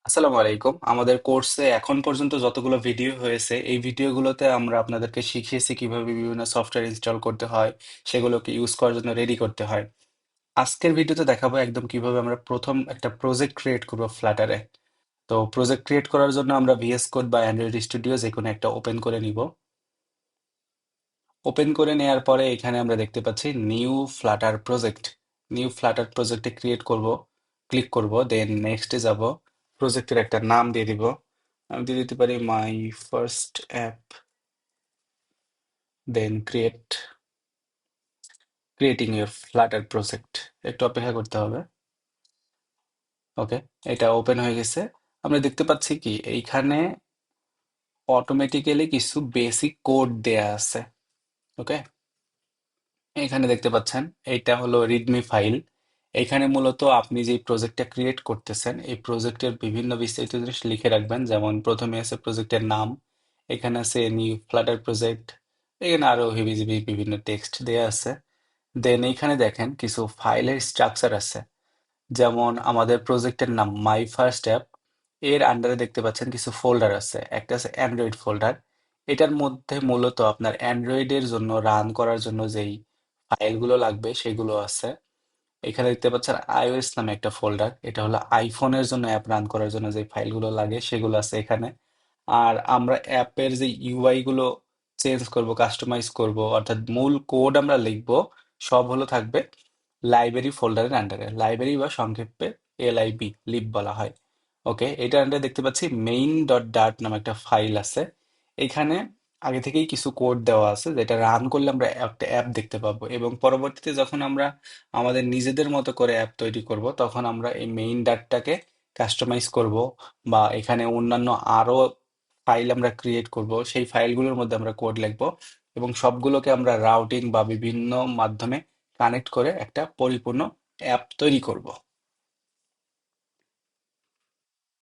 আসসালামু আলাইকুম। আমাদের কোর্সে এখন পর্যন্ত যতগুলো ভিডিও হয়েছে এই ভিডিওগুলোতে আমরা আপনাদেরকে শিখিয়েছি কিভাবে বিভিন্ন সফটওয়্যার ইনস্টল করতে হয়, সেগুলোকে ইউজ করার জন্য রেডি করতে হয়। আজকের ভিডিওতে দেখাবো একদম কিভাবে আমরা প্রথম একটা প্রজেক্ট ক্রিয়েট করবো ফ্ল্যাটারে। তো প্রজেক্ট ক্রিয়েট করার জন্য আমরা ভিএস কোড বা অ্যান্ড্রয়েড স্টুডিও যে কোনো একটা ওপেন করে নিব। ওপেন করে নেওয়ার পরে এখানে আমরা দেখতে পাচ্ছি new Flutter project. New Flutter প্রজেক্টে ক্রিয়েট করব, ক্লিক করব, দেন নেক্সটে যাব। প্রজেক্টের একটা নাম দিয়ে দিব। আমি দিয়ে দিতে পারি my first app, then creating your Flutter project. একটু অপেক্ষা করতে হবে। ওকে, এটা ওপেন হয়ে গেছে। আমরা দেখতে পাচ্ছি কি এইখানে অটোমেটিক্যালি কিছু বেসিক কোড দেয়া আছে। ওকে, এখানে দেখতে পাচ্ছেন এইটা হলো রিডমি ফাইল। এখানে মূলত আপনি যে প্রজেক্টটা ক্রিয়েট করতেছেন এই প্রজেক্টের বিভিন্ন বিস্তারিত জিনিস লিখে রাখবেন। যেমন প্রথমে আছে প্রজেক্টের নাম, এখানে আছে নিউ ফ্লাটার প্রজেক্ট, এখানে আরো হিবিজিবি বিভিন্ন টেক্সট দেয়া আছে। দেন এইখানে দেখেন কিছু ফাইলের স্ট্রাকচার আছে। যেমন আমাদের প্রজেক্টের নাম মাই ফার্স্ট অ্যাপ, এর আন্ডারে দেখতে পাচ্ছেন কিছু ফোল্ডার আছে। একটা আছে অ্যান্ড্রয়েড ফোল্ডার। এটার মধ্যে মূলত আপনার অ্যান্ড্রয়েডের জন্য রান করার জন্য যেই ফাইলগুলো লাগবে সেগুলো আছে। এখানে দেখতে পাচ্ছেন আইওএস নামে একটা ফোল্ডার, এটা হলো আইফোনের জন্য অ্যাপ রান করার জন্য যে ফাইলগুলো লাগে সেগুলো আছে এখানে। আর আমরা অ্যাপের যে ইউআই গুলো চেঞ্জ করব, কাস্টমাইজ করব, অর্থাৎ মূল কোড আমরা লিখবো, সব হলো থাকবে লাইব্রেরি ফোল্ডারের আন্ডারে। লাইব্রেরি বা সংক্ষেপে এলআইবি, লিব বলা হয়। ওকে, এটার আন্ডারে দেখতে পাচ্ছি মেইন ডট ডার্ট নামে একটা ফাইল আছে। এখানে আগে থেকেই কিছু কোড দেওয়া আছে যেটা রান করলে আমরা একটা অ্যাপ দেখতে পাবো, এবং পরবর্তীতে যখন আমরা আমাদের নিজেদের মতো করে অ্যাপ তৈরি করব তখন আমরা এই মেইন ডাটটাকে কাস্টমাইজ করব, বা এখানে অন্যান্য আরো ফাইল আমরা ক্রিয়েট করব, সেই ফাইলগুলোর মধ্যে আমরা কোড লিখবো এবং সবগুলোকে আমরা রাউটিং বা বিভিন্ন মাধ্যমে কানেক্ট করে একটা পরিপূর্ণ অ্যাপ তৈরি করব।